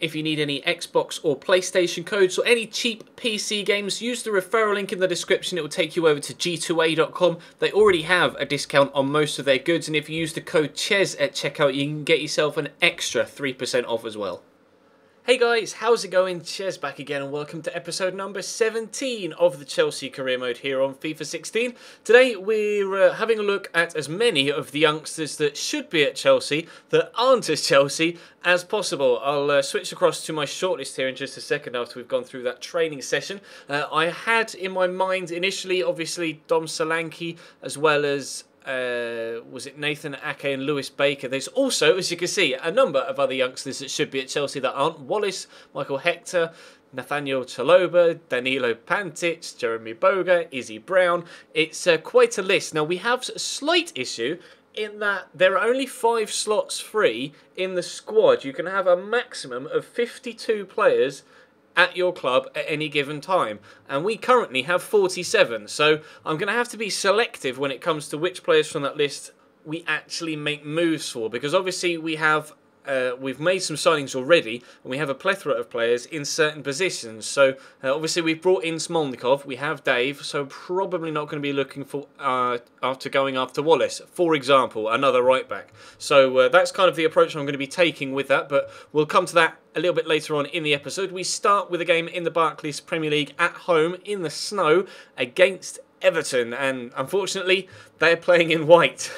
If you need any Xbox or PlayStation codes or any cheap PC games, use the referral link in the description. It will take you over to g2a.com. They already have a discount on most of their goods, and if you use the code CHES at checkout, you can get yourself an extra 3% off as well. Hey guys, how's it going? Ches back again and welcome to episode number 17 of the Chelsea career mode here on FIFA 16. Today we're having a look at as many of the youngsters that should be at Chelsea that aren't as Chelsea as possible. I'll switch across to my shortlist here in just a second after we've gone through that training session. I had in my mind initially obviously Dom Solanke as well as was it Nathan Ake and Lewis Baker. There's also, as you can see, a number of other youngsters that should be at Chelsea that aren't. Wallace, Michael Hector, Nathaniel Chaloba, Danilo Pantic, Jeremy Boga, Izzy Brown. It's quite a list. Now we have a slight issue in that there are only 5 slots free in the squad. You can have a maximum of 52 players at your club at any given time, and we currently have 47, so I'm going to have to be selective when it comes to which players from that list we actually make moves for, because obviously we've made some signings already and we have a plethora of players in certain positions. So obviously we've brought in Smolnikov, we have Dave, so probably not going to be looking for going after Wallace, for example, another right back. So that's kind of the approach I'm going to be taking with that, but we'll come to that a little bit later on in the episode. We start with a game in the Barclays Premier League at home in the snow against Everton, and unfortunately they're playing in white.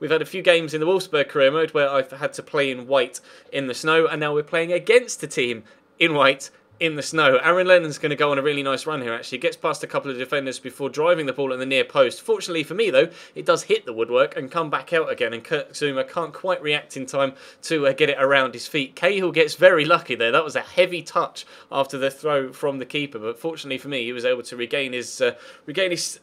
We've had a few games in the Wolfsburg career mode where I've had to play in white in the snow, and now we're playing against a team in white in the snow. Aaron Lennon's going to go on a really nice run here actually. Gets past a couple of defenders before driving the ball at the near post. Fortunately for me though, it does hit the woodwork and come back out again, and Kurt Zuma can't quite react in time to get it around his feet. Cahill gets very lucky there. That was a heavy touch after the throw from the keeper, but fortunately for me he was able to regain his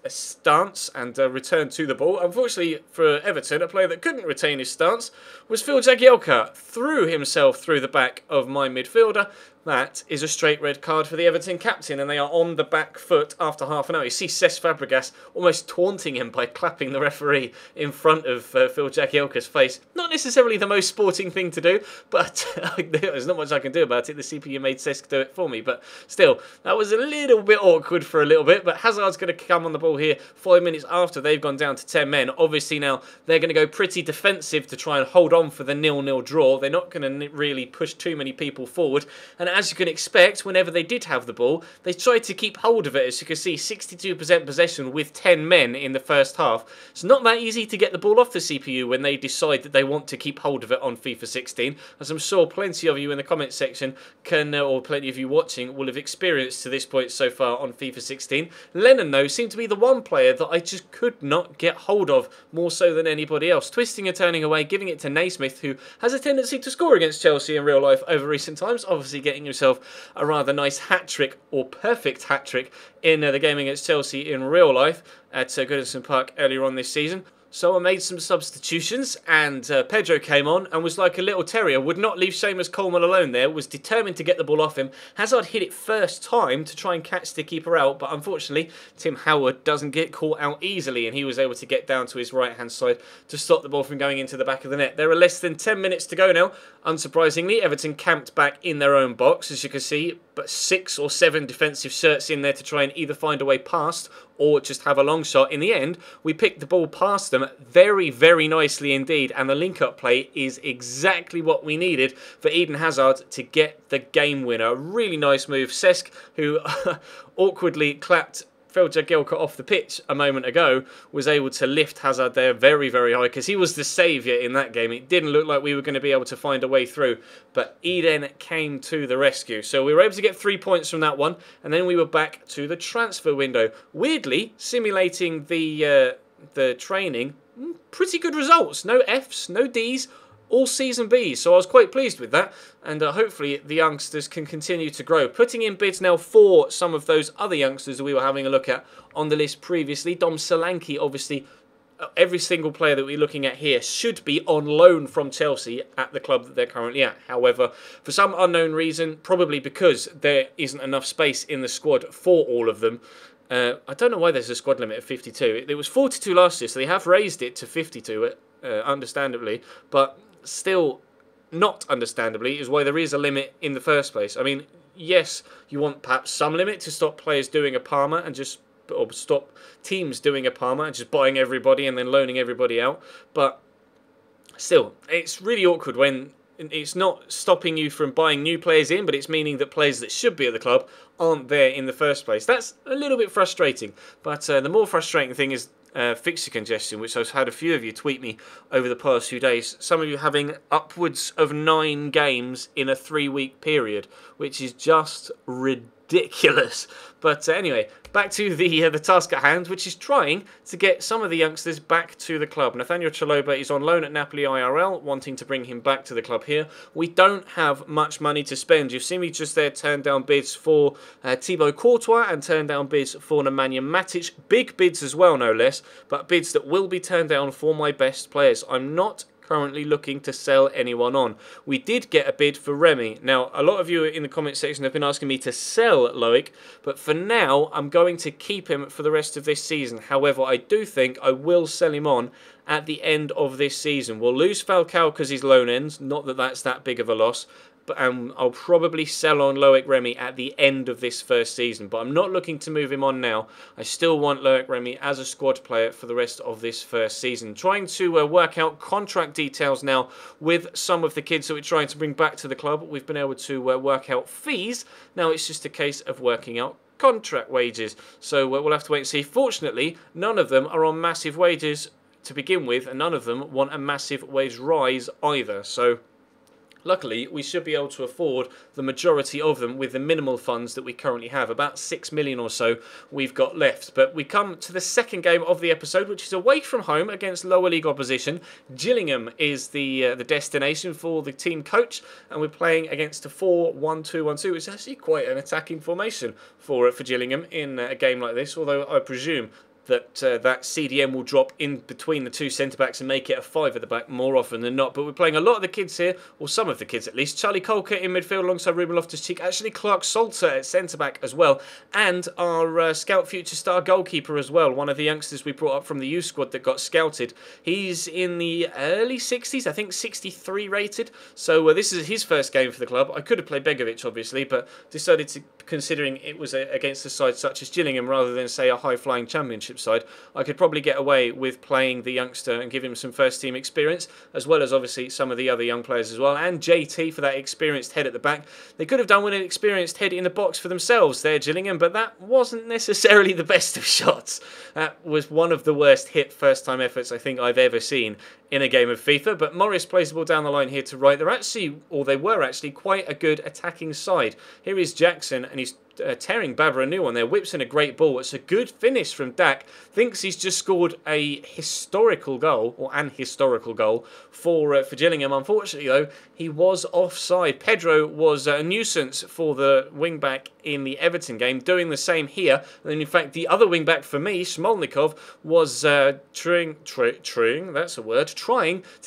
stance and return to the ball. Unfortunately for Everton, a player that couldn't retain his stance was Phil Jagielka. Threw himself through the back of my midfielder. That is a straight red card for the Everton captain, and they are on the back foot after half an hour. You see Cesc Fabregas almost taunting him by clapping the referee in front of Phil Jagielka's face. Not necessarily the most sporting thing to do, but there's not much I can do about it. The CPU made Cesc do it for me, but still, that was a little bit awkward for a little bit, but Hazard's going to come on the ball here 5 minutes after they've gone down to 10 men. Obviously now they're going to go pretty defensive to try and hold on for the 0-0 draw. They're not going to really push too many people forward, and as you can expect, whenever they did have the ball, they tried to keep hold of it. As you can see, 62% possession with 10 men in the first half. It's not that easy to get the ball off the CPU when they decide that they want to keep hold of it on FIFA 16, as I'm sure plenty of you in the comments section can, or plenty of you watching, will have experienced to this point so far on FIFA 16. Lennon, though, seemed to be the one player that I just could not get hold of, more so than anybody else. Twisting and turning away, giving it to Naismith, who has a tendency to score against Chelsea in real life over recent times, obviously getting himself a rather nice hat-trick, or perfect hat-trick, in the game against Chelsea in real life at Goodison Park earlier on this season. So I made some substitutions, and Pedro came on and was like a little terrier, would not leave Seamus Coleman alone there, was determined to get the ball off him. Hazard hit it first time to try and catch the keeper out, but unfortunately Tim Howard doesn't get caught out easily, and he was able to get down to his right-hand side to stop the ball from going into the back of the net. There are less than 10 minutes to go now. Unsurprisingly, Everton camped back in their own box, as you can see, but 6 or 7 defensive shirts in there to try and either find a way past or just have a long shot. In the end, we picked the ball past them very, very nicely indeed, and the link-up play is exactly what we needed for Eden Hazard to get the game winner. A really nice move. Cesc, who awkwardly clapped Phil Jagielka off the pitch a moment ago, was able to lift Hazard there very, very high, because he was the saviour in that game. It didn't look like we were going to be able to find a way through, but Eden came to the rescue. So we were able to get 3 points from that one, and then we were back to the transfer window. Weirdly, simulating the training, pretty good results. No Fs, no Ds, all C's and B's, so I was quite pleased with that, and hopefully the youngsters can continue to grow. Putting in bids now for some of those other youngsters that we were having a look at on the list previously. Dom Solanke, obviously, every single player that we're looking at here should be on loan from Chelsea at the club that they're currently at. However, for some unknown reason, probably because there isn't enough space in the squad for all of them, I don't know why there's a squad limit of 52. It was 42 last year, so they have raised it to 52, understandably, but still not understandably, is why there is a limit in the first place. I mean, yes, you want perhaps some limit to stop players doing a Parma and just, or stop teams doing a Parma and just buying everybody and then loaning everybody out. But still, it's really awkward when it's not stopping you from buying new players in, but it's meaning that players that should be at the club aren't there in the first place. That's a little bit frustrating. But the more frustrating thing is fixture congestion, which I've had a few of you tweet me over the past few days. Some of you having upwards of 9 games in a 3-week period, which is just ridiculous. But anyway, back to the task at hand, which is trying to get some of the youngsters back to the club. Nathaniel Chalobah is on loan at Napoli IRL, wanting to bring him back to the club here. We don't have much money to spend. You've seen me just there turn down bids for Thibaut Courtois and turn down bids for Nemanja Matic. Big bids as well, no less, but bids that will be turned down for my best players. I'm not currently looking to sell anyone on. We did get a bid for Remy. Now, a lot of you in the comment section have been asking me to sell Loic, but for now, I'm going to keep him for the rest of this season. However, I do think I will sell him on at the end of this season. We'll lose Falcao because his loan ends, not that that's that big of a loss, but I'll probably sell on Loic Remy at the end of this first season. But I'm not looking to move him on now. I still want Loic Remy as a squad player for the rest of this first season. Trying to work out contract details now with some of the kids that we're trying to bring back to the club. We've been able to work out fees. Now it's just a case of working out contract wages. So we'll have to wait and see. Fortunately, none of them are on massive wages to begin with, and none of them want a massive wage rise either. So luckily, we should be able to afford the majority of them with the minimal funds that we currently have. About 6 million or so we've got left. But we come to the second game of the episode, which is away from home against lower league opposition. Gillingham is the destination for the team coach, and we're playing against a 4-1-2-1-2, which is actually quite an attacking formation for Gillingham in a game like this, although I presume that that CDM will drop in between the two centre-backs and make it a 5 at the back more often than not. But we're playing a lot of the kids here, or some of the kids at least. Charlie Colker in midfield alongside Ruben Loftus-Cheek. Actually, Clark Salter at centre-back as well. And our scout future star goalkeeper as well. One of the youngsters we brought up from the youth squad that got scouted. He's in the early 60s, I think 63 rated. So this is his first game for the club. I could have played Begovic, obviously, but decided to, considering it was against a side such as Gillingham rather than, say, a high-flying championship side, I could probably get away with playing the youngster and give him some first team experience, as well as obviously some of the other young players as well, and JT for that experienced head at the back. They could have done with an experienced head in the box for themselves there, Gillingham, but that wasn't necessarily the best of shots. That was one of the worst hit first time efforts I think I've ever seen in a game of FIFA. But Morris plays the ball down the line here to right. They were actually quite a good attacking side. Here is Jackson, and he's tearing Babra a new one there, whips in a great ball. It's a good finish from Dak. Thinks he's just scored a historical goal, or an historical goal, for Gillingham. Unfortunately, though, he was offside. Pedro was a nuisance for the wing-back in the Everton game, doing the same here. And in fact, the other wing-back for me, Smolnikov, was trying to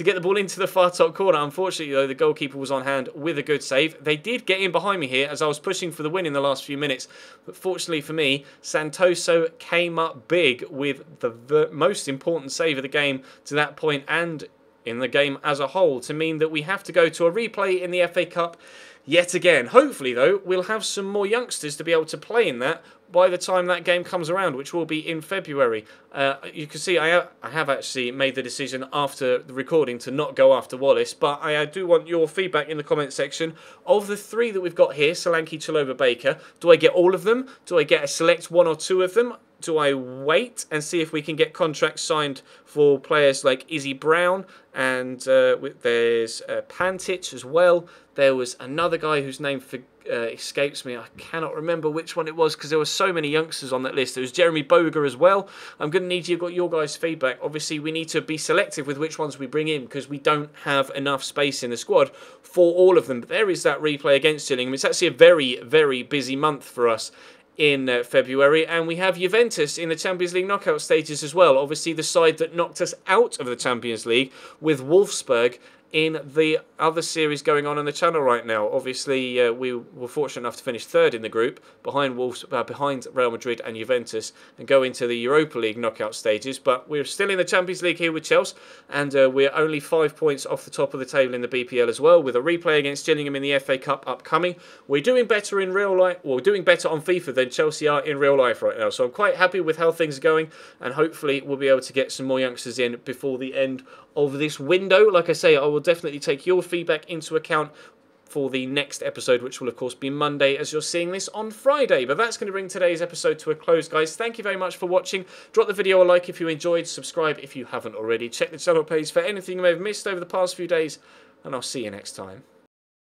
get the ball into the far top corner. Unfortunately, though, the goalkeeper was on hand with a good save. They did get in behind me here as I was pushing for the win in the last few minutes, but fortunately for me, Santoso came up big with the most important save of the game to that point and in the game as a whole, to mean that we have to go to a replay in the FA Cup yet again. Hopefully, though, we'll have some more youngsters to be able to play in that by the time that game comes around, which will be in February. You can see I have actually made the decision after the recording to not go after Wallace, but I do want your feedback in the comment section. Of the 3 that we've got here, Solanke, Chalobah, Baker, do I get all of them? Do I get a select 1 or 2 of them? Do I wait and see if we can get contracts signed for players like Izzy Brown, and there's Pantic as well. There was another guy whose name escapes me. I cannot remember which one it was because there were so many youngsters on that list. There was Jeremy Boger as well. I'm going to need your guys' feedback. Obviously, we need to be selective with which ones we bring in because we don't have enough space in the squad for all of them. But there is that replay against Gillingham. It's actually a very, very busy month for us in February, and we have Juventus in the Champions League knockout stages as well. Obviously, the side that knocked us out of the Champions League with Wolfsburg in the other series going on the channel right now. Obviously, we were fortunate enough to finish third in the group, behind behind Real Madrid and Juventus, and go into the Europa League knockout stages. But we're still in the Champions League here with Chelsea, and we're only 5 points off the top of the table in the BPL as well, with a replay against Gillingham in the FA Cup upcoming. We're doing better in real life, or doing better on FIFA than Chelsea are in real life right now. So I'm quite happy with how things are going, and hopefully we'll be able to get some more youngsters in before the end of this window. Like I say, I will definitely take your feedback into account for the next episode, which will of course be Monday, as you're seeing this on Friday. But that's going to bring today's episode to a close, guys. Thank you very much for watching. Drop the video a like if you enjoyed, subscribe if you haven't already, check the channel page for anything you may have missed over the past few days, and I'll see you next time.